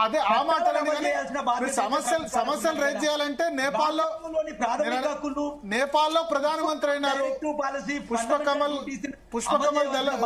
అదే ఆ మాటలు సమస్యలు రైజ్ చేయాలంటే నేపాల్లో ప్రధానమంత్రి అయినారు. పుష్పకమల్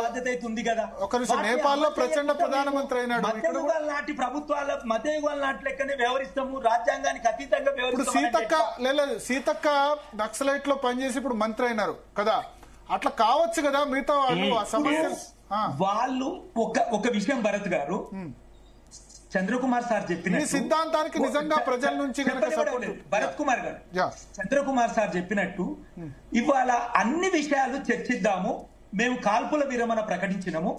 బాధ్యత అయితే ఉంది కదా. ఒక నిమిషం, నేపాల్లో ప్రచండ ప్రధానమంత్రి అయినాడు. మధ్యయుగాల నాటి ప్రభుత్వాల మధ్యయుగాల నాటి లెక్కనే వ్యవహరిస్తాము, రాజ్యాంగానికి అతీతంగా వ్యవహరిస్తాము. సీతక్క నక్సలైట్ లో పనిచేసి ఇప్పుడు మంత్రి అయినారు కదా, అట్లా కావచ్చు కదా మిగతా వాళ్ళు. ఒక విషయం భరత్ గారు, చంద్రకుమార్ సార్ చెప్పిన సిద్ధాంతానికి నిజంగా ప్రజల నుంచి భరత్ కుమార్ గారు, చంద్రకుమార్ సార్ చెప్పినట్టు ఇవాళ అన్ని విషయాలు చర్చిద్దాము. మేము కాల్పుల విరమణ ప్రకటించినాము,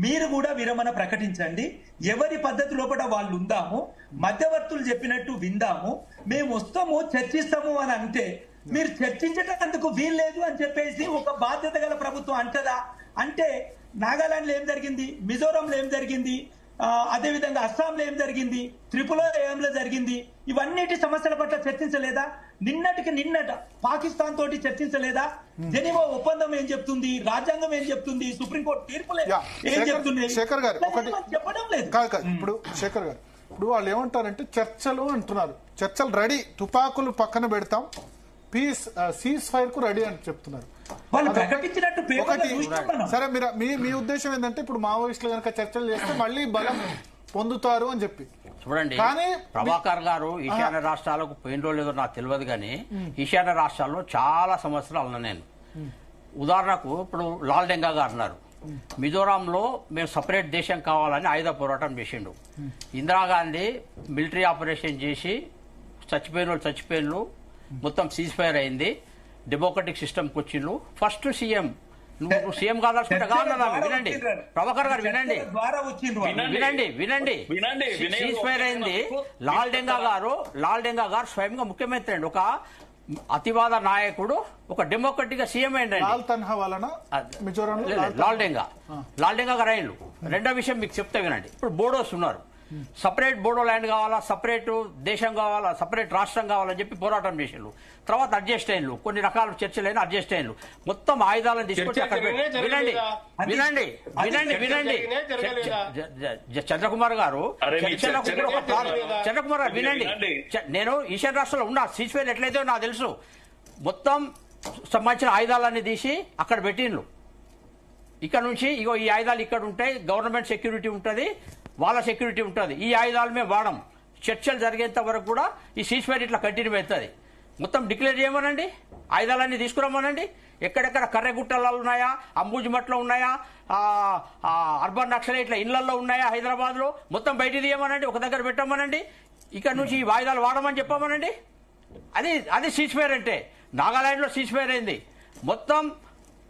మీరు కూడా విరమణ ప్రకటించండి, ఎవరి పద్ధతి లోపల వాళ్ళు ఉందాము, మధ్యవర్తులు చెప్పినట్టు విందాము, మేము వస్తాము చర్చిస్తాము అని అంటే మీరు చర్చించడానికి వీల్లేదు అని చెప్పేసి ఒక బాధ్యత గల ప్రభుత్వం అంటదా? అంటే నాగాలాండ్ లో ఏం జరిగింది, మిజోరాంలో ఏం జరిగింది, అదేవిధంగా అస్సాంలో ఏం జరిగింది, త్రిపురలో ఏంలో జరిగింది, ఇవన్నిటి సమస్యల పట్ల చర్చించలేదా? నిన్నట పాకిస్తాన్ తోటి చర్చించలేదా? జెనీవా ఒప్పందం ఏం చెప్తుంది, రాజ్యాంగం ఏం చెప్తుంది, సుప్రీంకోర్టు తీర్పులు ఏం చెప్తుంది? శేఖర్ గారు చెప్పడం లేదు. ఇప్పుడు శేఖర్ గారు, ఇప్పుడు వాళ్ళు ఏమంటారంటే చర్చలు అంటున్నారు, చర్చలు రెడీ, తుపాకులు పక్కన పెడతాం, పీస్ సీజ్ ఫైర్ కు రెడీ అని చెప్తున్నారు. సరే, మీ ఉద్దేశం ఏంటంటే ఇప్పుడు మావోయిస్టులు కనుక చర్చలు చేస్తే మళ్ళీ బలం పొందుతారు అని చెప్పి చూడండి. కానీ ప్రభాకర్ గారు ఈశాన్య రాష్ట్రాలకు పోయిన రోజు లేదో నాకు తెలియదు, కానీ ఈశాన్య రాష్ట్రాల్లో చాలా సమస్యలు అన్నా నేను. ఉదాహరణకు ఇప్పుడు లాల్డెంగా గారు అన్నారు, మిజోరాంలో మేము సపరేట్ దేశం కావాలని ఆయుధ పోరాటం చేసిండు. ఇందిరాగాంధీ మిలిటరీ ఆపరేషన్ చేసి చచ్చిపోయిన మొత్తం సీజ్ ఫైర్ అయింది, డెమోక్రటిక్ సిస్టమ్కి వచ్చిండ్రు. ఫస్ట్ సీఎం నువ్వు సీఎం కావాల్సుకుంటే కావాలన్నా వినండి, ప్రభాకర్ గారు వినండి. సీజ్ ఫైర్ అయింది, లాల్డెంగా గారు స్వయంగా ముఖ్యమంత్రి అండి, ఒక అతివాద నాయకుడు, ఒక డెమోక్రటిక్ గా సీఎం అయిందండి. లాల్డెంగా గారు అయిండు. రెండో విషయం మీకు చెప్తే వినండి, ఇప్పుడు బోడోస్ ఉన్నారు, సపరేట్ బోడో ల్యాండ్ కావాలా, సపరేట్ దేశం కావాలా, సపరేట్ రాష్ట్రం కావాలని చెప్పి పోరాటం చేసిండ్రు. తర్వాత అడ్జస్ట్ అయిన్లు, కొన్ని రకాల చర్చలైనా అడ్జస్ట్ అయిన్లు, మొత్తం ఆయుధాలను తీసుకొచ్చి అక్కడ వినండి చంద్రకుమార్ గారు వినండి, నేను ఈశాన్య రాష్ట్రంలో ఉన్నా, సీజ్ ఫైర్ ఎట్లయితే నాకు తెలుసు, మొత్తం సంబంధించిన ఆయుధాలన్నీ తీసి అక్కడ పెట్టిండ్రు. ఇక్కడ నుంచి ఇగో ఈ ఆయుధాలు ఇక్కడ ఉంటాయి, గవర్నమెంట్ సెక్యూరిటీ ఉంటుంది, వాళ్ళ సెక్యూరిటీ ఉంటుంది, ఈ ఆయుధాలు మేము వాడం. చర్చలు జరిగేంత వరకు కూడా ఈ సీజ్ ఫైర్ ఇట్లా కంటిన్యూ అవుతుంది. మొత్తం డిక్లేర్ చేయమనండి, ఆయుధాలన్నీ తీసుకురమ్మనండి. ఎక్కడెక్కడ కర్రెగుట్టలలో ఉన్నాయా, అంబుజ్మట్లో ఉన్నాయా, అర్బన్ నక్సలైట్ల ఇళ్లలో ఉన్నాయా, హైదరాబాద్ లో మొత్తం బయట తీయమనండి, ఒక దగ్గర పెట్టమనండి, ఇక్కడ నుంచి ఈ ఆయుధాలు వాడమని చెప్పమనండి. అది సీజ్ ఫైర్ అంటే. నాగాలాండ్ లో సీజ్ ఫైర్ అయింది, మొత్తం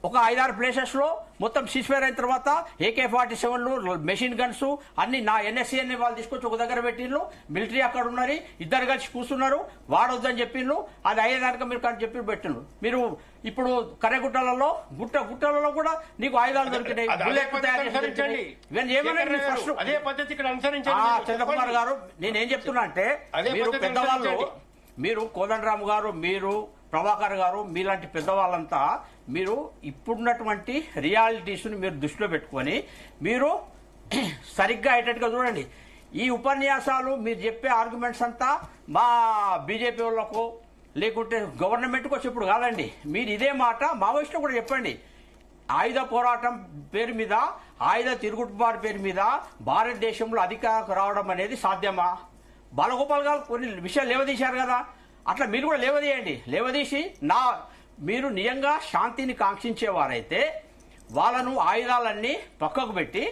ఒక 5-6 ప్లేసెస్ లో మొత్తం సీజ్ ఫైర్ అయిన తర్వాత AK-47లు, మెషిన్ గన్స్ అన్ని నా NSC అన్ని వాళ్ళు తీసుకొచ్చి ఒక దగ్గర పెట్టిండ్రు. మిలిటరీ అక్కడ ఉన్నారు, ఇద్దరు కలిసి కూర్చున్నారు, వాడొద్దని చెప్పిండ్రు. అది అయ్యేదానిక మీరు కానీ చెప్పి పెట్టిండ్రు. మీరు ఇప్పుడు కర్రెగుట్టలలో గుట్టలలో కూడా నీకు ఆయుధాలు దొరికినాయి, బుల్లెట్ తయారు చేసి ఇవన్నీ ఏమన్నా ఫస్ట్ అదే పద్ధతి ఇక్కడ అనుసరించండి. చంద్రకుమార్ గారు, నేనేం చెప్తున్నా అంటే, మీరు పెద్దవాళ్ళు, మీరు కోదండరామ్ గారు, మీరు ప్రభాకర్ గారు, మీలాంటి పెద్దవాళ్ళంతా మీరు ఇప్పుడున్నటువంటి రియాలిటీస్ని మీరు దృష్టిలో పెట్టుకొని మీరు సరిగ్గా అయ్యేటట్టుగా చూడండి. ఈ ఉపన్యాసాలు మీరు చెప్పే ఆర్గ్యుమెంట్స్ అంతా మా బీజేపీ వాళ్ళకు లేకుంటే గవర్నమెంట్కి చెప్పుడు కాదండి. మీరు ఇదే మాట మావోయిస్టులు కూడా చెప్పండి. ఆయుధ పోరాటం పేరు మీద, ఆయుధ తిరుగుబాటు పేరు మీద భారతదేశంలో అధికారం రావడం అనేది సాధ్యమా? బాలగోపాల్ గారు కొన్ని విషయాలు లేవదీశారు కదా, అట్లా మీరు కూడా లేవదీయండి. లేవదీసి మీరు నిజంగా శాంతిని కాంక్షించేవారైతే వాళ్ళను ఆయుధాలన్నీ పక్కకు పెట్టి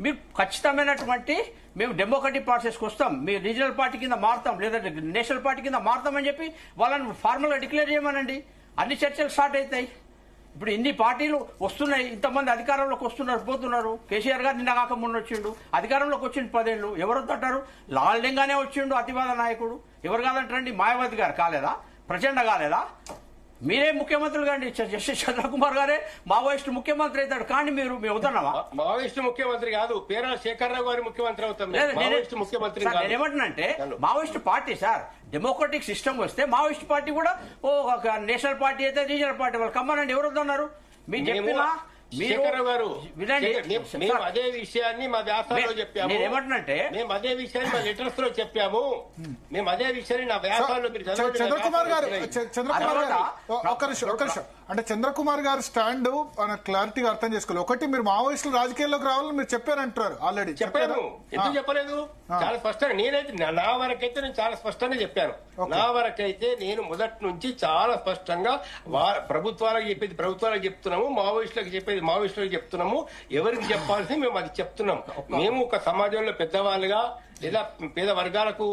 మీరు ఖచ్చితమైనటువంటి మేము డెమోక్రటిక్ ప్రాసెస్కి వస్తాం, మీరు రీజనల్ పార్టీ కింద మారుతాం లేదంటే నేషనల్ పార్టీ కింద మారుతామని చెప్పి వాళ్ళని ఫార్మల్గా డిక్లేర్ చేయమనండి. అన్ని చర్చలు స్టార్ట్ అవుతాయి. ఇప్పుడు ఇన్ని పార్టీలు వస్తున్నాయి, ఇంతమంది అధికారంలోకి వస్తున్నారు, పోతున్నారు. కేసీఆర్ గారు నిన్న కాక మొన్న వచ్చిండు, అధికారంలోకి వచ్చిండు 10 ఏళ్ళు. ఎవరు వద్దంటారు? లాల్డెంగానే వచ్చిండు అతివాద నాయకుడు. ఎవరు కాదంటారండి? మాయావతి గారు కాలేదా? ప్రచండ కాలేదా? మీరే ముఖ్యమంత్రులు కండి. జస్టిస్ చంద్రకుమార్ గారే మావోయిస్టు ముఖ్యమంత్రి అవుతాడు. కానీ మేము వద్దన్నావా? మావోయిస్టు ముఖ్యమంత్రి కాదు, పేరా శేఖర్రావు గారి ముఖ్యమంత్రి అవుతాం. నేనేమంటున్నానంటే Maoist party sir, democratic system వస్తే మావోయిస్ట్ పార్టీ కూడా నేషనల్ పార్టీ అయితే రీజనల్ పార్టీ వాళ్ళు కమ్మనండి. ఎవరు వద్దన్నారు? మీరు చెప్పినా శేఖరరావు గారు వినండి. మేము అదే విషయాన్ని మా వ్యాసాల్లో చెప్పాము. ఏమంటున్నంటే మేము అదే విషయాన్ని మా లెటర్స్ లో చెప్పాము. మేము అదే విషయాన్ని నా వ్యాసాల్లో మీరు చంద్రకుమార్ గారు ఒక్క నిమిషం అంటే చంద్రకుమార్ గారు స్టాండ్ క్లారిటీగా అర్థం చేసుకోవాలి. ఒకటి, మీరు మావోయిస్టులు రాజకీయాల్లోకి రావాలని మీరు చెప్పారంటున్నారు ఆల్రెడీ. చెప్పాను. ఎందుకు చెప్పలేదు? చాలా స్పష్టంగా నేనైతే నా వరకైతే నేను చాలా స్పష్టంగా చెప్పాను. నా వరకైతే నేను మొదటి నుంచి చాలా స్పష్టంగా ప్రభుత్వాలకు చెప్పేది ప్రభుత్వాలకు చెప్తున్నాము, మావోయిస్టులకు చెప్పేది మావోయిస్టులకు చెప్తున్నాము. ఎవరికి చెప్పాల్సి మేము అది చెప్తున్నాం. మేము ఒక సమాజంలో పెద్దవాళ్ళుగా లేదా పేద వర్గాలకు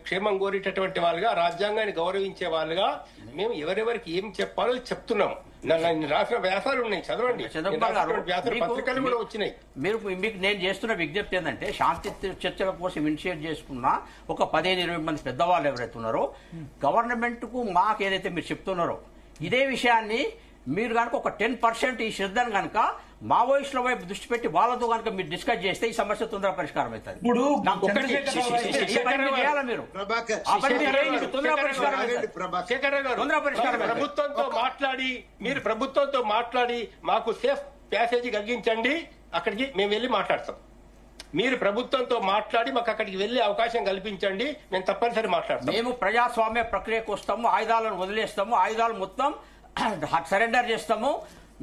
క్షేమం కోరేటటువంటి వాళ్ళుగా, రాజ్యాంగాన్ని గౌరవించే వాళ్ళుగా మేము ఎవరెవరికి ఏం చెప్పాలో చెప్తున్నాం. రాసిన వ్యాసాలు ఉన్నాయి, చదవండి. పత్రికలు కూడా వచ్చినాయి. మీకు నేను చేస్తున్న విజ్ఞప్తి ఏంటంటే, శాంతి చర్చల కోసం ఇనిషియేట్ చేసుకున్న ఒక 15-20 మంది పెద్దవాళ్ళు ఎవరైతే ఉన్నారో, గవర్నమెంట్ కు మాకు ఏదైతే మీరు చెప్తున్నారో ఇదే విషయాన్ని మీరు కనుక ఒక 10% ఈ శ్రద్ధను కనుక మావోయిస్టుల వైపు దృష్టి పెట్టి వాళ్ళతో కనుక మీరు డిస్కస్ చేస్తే ఈ సమస్య తొందర పరిష్కారం అవుతుంది. ఇప్పుడు ప్రభుత్వంతో మాట్లాడి మీరు ప్రభుత్వంతో మాట్లాడి మాకు సేఫ్ ప్యాసేజీ కలిగించండి, అక్కడికి మేము వెళ్ళి మాట్లాడతాం. మీరు ప్రభుత్వంతో మాట్లాడి మాకు అక్కడికి వెళ్లే అవకాశం కల్పించండి, మేము తప్పనిసరి మాట్లాడతాం. మేము ప్రజాస్వామ్య ప్రక్రియకు వస్తాము, ఆయుధాలను వదిలేస్తాము, ఆయుధాలు మొత్తం సరెండర్ చేస్తాము.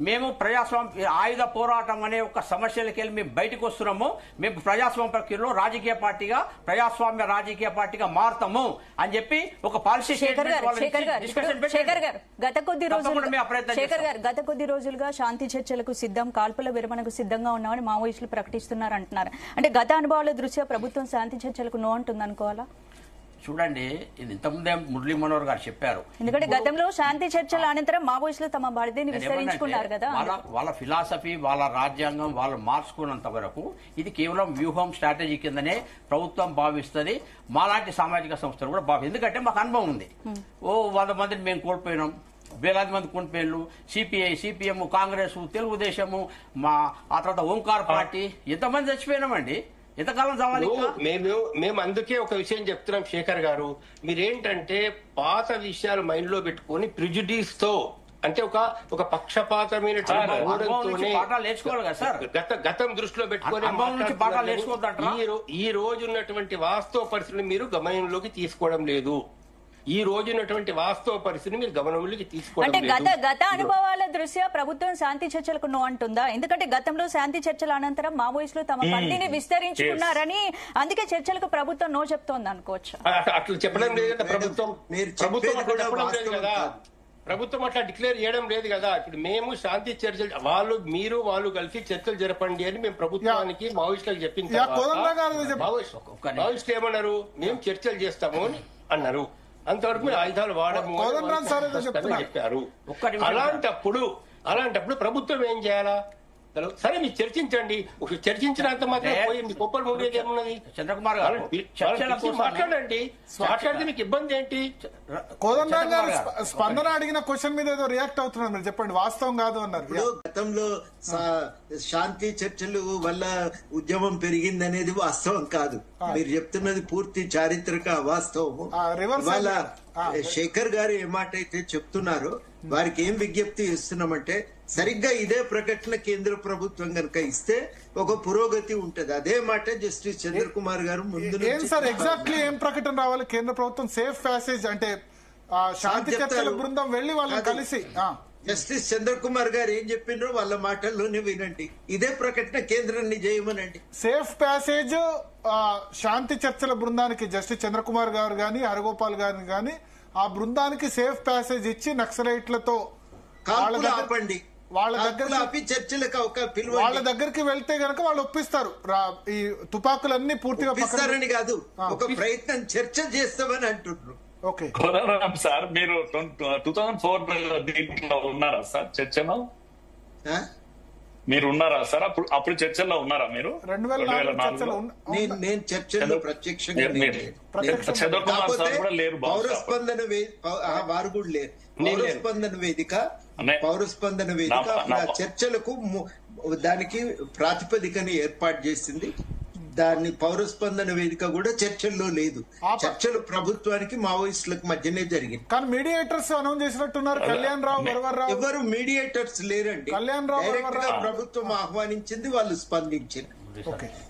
మేము ప్రజాస్వామ్య ఆయుధ పోరాటం అనే ఒక సమస్యలకి వెళ్ళి మేము బయటకు వస్తున్నాము. మేము ప్రజాస్వామ్య ప్రక్రియలో రాజకీయ పార్టీగా, ప్రజాస్వామ్య రాజకీయ పార్టీగా మారుతాము అని చెప్పి ఒక పాలసీ గత కొద్ది రోజులుగా శాంతి చర్చలకు సిద్ధం, కాల్పుల విరమణకు సిద్ధంగా ఉన్నామని మావోయిస్టులు ప్రకటిస్తున్నారు అంటున్నారు. అంటే గత అనుభవాల దృష్ట్యా ప్రభుత్వం శాంతి చర్చలకు నో అంటుంది అనుకోవాలా? చూడండి, ఇది ఇంతకుముందే మురళీ మనోహర్ గారు చెప్పారు. ఎందుకంటే గతంలో శాంతి చర్చల అనంతరం మావోయిస్టులు తమ బాధ్యతని విస్తరించుకున్నారు కదా. వాళ్ళ ఫిలాసఫీ, వాళ్ళ రాజ్యాంగం వాళ్ళు మార్చుకున్నంత వరకు ఇది కేవలం వ్యూహం, స్ట్రాటజీ కిందనే ప్రభుత్వం భావిస్తుంది. మాలాంటి సామాజిక సంస్థలు కూడా భావిస్తుంది. ఎందుకంటే మాకు అనుభవం ఉంది. 100 మందిని మేము కోల్పోయినాం, వేలాది మంది కోల్పోయినారు. సిపిఐ, సిపిఎం, కాంగ్రెస్, తెలుగుదేశము, ఆ తర్వాత ఓంకార్ పార్టీ, ఎంతమంది చచ్చిపోయినామండి. ఎంతకాలం చావాలి? మేము అందుకే ఒక విషయం చెప్తున్నాం శేఖర్ గారు, మీరేంటంటే పాత విషయాలు మైండ్ లో పెట్టుకుని ప్రిజుడీస్ తో, అంటే ఒక పక్షపాతమైన గతం దృష్టిలో పెట్టుకుని ఈ రోజు ఉన్నటువంటి వాస్తవ పరిస్థితులు మీరు గమనంలోకి తీసుకోవడం లేదు. ఈ రోజు ఉన్నటువంటి వాస్తవ పరిస్థితిని మీరు గమనంలోకి తీసుకోవడం అంటే గత అనుభవాల దృష్ట్యా ప్రభుత్వం శాంతి చర్చలకు నో అంటుందా? ఎందుకంటే గతంలో శాంతి చర్చల అనంతరం మావోయిస్టులు తమ పరిధిని విస్తరించుకున్నారని, అందుకే చర్చలకు ప్రభుత్వం నో చెప్తోంది అనుకోవచ్చు. అట్లా చెప్పడం లేదు కదా ప్రభుత్వం. చెప్పడం లేదు కదా ప్రభుత్వం, అట్లా డిక్లేర్ చేయడం లేదు కదా. ఇప్పుడు మేము శాంతి చర్చలు వాళ్ళు కలిసి చర్చలు జరపండి అని మేము ప్రభుత్వానికి మావోయిస్టులకు చెప్పింది. మావోయిస్టులు ఏమన్నారు? మేము చర్చలు చేస్తాము అని అన్నారు. అంతవరకు మీరు ఆయుధాలు వాడము చెప్పారు. అలాంటప్పుడు ప్రభుత్వం ఏం చేయాలా? సరే మీరు చర్చించండి, చర్చించినంత మాత్రం పోయి మీ కొప్పలు ఉండేది ఏమున్నది? చంద్రకుమార్ గారు మాట్లాడండి, మాట్లాడితే మీకు ఇబ్బంది ఏంటి? కోదండరాం గారు స్పందన అడిగిన క్వశ్చన్ మీద ఏదో రియాక్ట్ అవుతున్నారు, మీరు చెప్పండి. వాస్తవం కాదు అన్నారు. గతంలో శాంతి చర్చలు వల్ల ఉద్యమం పెరిగిందనేది వాస్తవం కాదు. మీరు చెప్తున్నది పూర్తి చారిత్రక అవాస్తవము. వాళ్ళ శేఖర్ గారు ఏ మాట అయితే చెప్తున్నారో వారికి ఏం విజ్ఞప్తి ఇస్తున్నామంటే, సరిగ్గా ఇదే ప్రకటన కేంద్ర ప్రభుత్వం కనుక ఇస్తే ఒక పురోగతి ఉంటది. అదే మాట జస్టిస్ చంద్రకుమార్ గారు ముందు సార్ ఎగ్జాక్ట్లీ ఏం ప్రకటన రావాలి? కేంద్ర ప్రభుత్వం సేఫ్ ప్యాసేజ్ అంటే శాంతి చర్చల బృందం వెళ్లి వాళ్ళని కలిసి జస్టిస్ చంద్రకుమార్ గారు ఏం చెప్పినారో వాళ్ళ మాటల్లోనే వినండి. ఇదే ప్రకటన కేంద్రాన్ని చేయమనండి. సేఫ్ ప్యాసేజ్ శాంతి చర్చల బృందానికి జస్టిస్ చంద్రకుమార్ గారు గాని, హరగోపాల్ గారిని గాని ఆ బృందానికి సేఫ్ ప్యాసేజ్ ఇచ్చి నక్సలైట్లతో ఆపండి, వాళ్ళ దగ్గరికి వెళ్తే గనక వాళ్ళు ఒప్పిస్తారు. ఈ తుపాకులన్నీ పూర్తిగా ఒప్పిస్తారని కాదు, ఒక ప్రయత్నం చర్చ చేస్తామని అంటున్నారు. ఓకే సార్, మీరు 2004 దీంట్లో ఉన్నారా సార్ చర్చలో? మీరు ఉన్నారా సార్? అప్పుడు చర్చల్లో ఉన్నారా మీరు? 2004 నేను చర్చల్లో ప్రత్యక్షంగా చంద్రకుమార్ సార్ కూడా లేరు. పౌరస్పందన వారు కూడా లేరు. పౌరస్పందన వేదిక చర్చలకు దానికి ప్రాతిపదికని ఏర్పాటు చేసింది. దాన్ని పౌరస్పందన వేదిక కూడా చర్చల్లో లేదు. చర్చలు ప్రభుత్వానికి మావోయిస్టులకు మధ్యనే జరిగింది. కానీ మీడియేటర్స్ అనౌన్స్ చేసినట్టున్నారు. కళ్యాణ్ రావు వరవర్రావు ఎవరు మీడియేటర్స్ లేరండి. కళ్యాణ్ రావు డైరెక్ట్ గా ప్రభుత్వం ఆహ్వానించింది, వాళ్ళు స్పందించారు.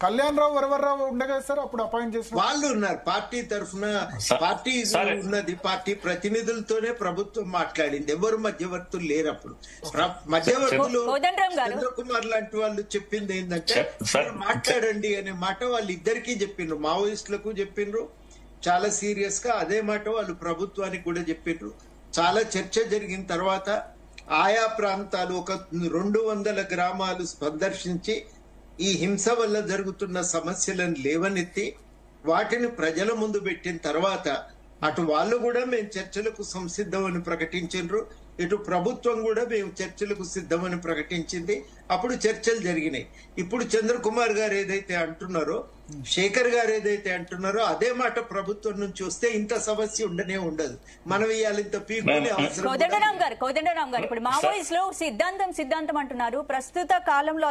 కళ్యాణ్ రావు వరవర్రావు ఉండగా సార్ అప్పుడు అపాయింట్ చేసిన వాళ్ళు ఉన్నారు. పార్టీ తరఫున పార్టీ ఉన్నది, పార్టీ ప్రతినిధులతోనే ప్రభుత్వం మాట్లాడింది. ఎవరు మధ్యవర్తులు లేరు. అప్పుడు మధ్యవర్తులు చంద్రకుమార్ లాంటి వాళ్ళు చెప్పింది ఏంటంటే మాట్లాడండి అనే మాట వాళ్ళు ఇద్దరికీ చెప్పిండ్రు. మావోయిస్టులకు చెప్పిండ్రు చాలా సీరియస్ గా. అదే మాట వాళ్ళు ప్రభుత్వానికి కూడా చెప్పిండ్రు. చాలా చర్చ జరిగిన తర్వాత ఆయా ప్రాంతాలు ఒక 200 గ్రామాలు సందర్శించి ఈ హింస వల్ల జరుగుతున్న సమస్యలను లేవనెత్తి వాటిని ప్రజల ముందు పెట్టిన తర్వాత అటు వాళ్ళు కూడా మేము చర్చలకు సంసిద్ధమని ప్రకటించారు, ఇటు ప్రభుత్వం కూడా మేము చర్చలకు సిద్ధమని ప్రకటించింది. అప్పుడు చర్చలు జరిగినాయి. ఇప్పుడు చంద్రకుమార్ గారు ఏదైతే అంటున్నారో, శేఖర్ గారు ఏదైతే అంటున్నారో అదే మాట ప్రభుత్వం నుంచి వస్తే ఇంత సమస్య ఉండనే ఉండదు. మనం ఇవాళ ఇంత పీకునే అవసరం. కోదండరాం గారు ఇప్పుడు మావోయిస్టులు సిద్ధాంతం అంటున్నారు. ప్రస్తుత కాలంలో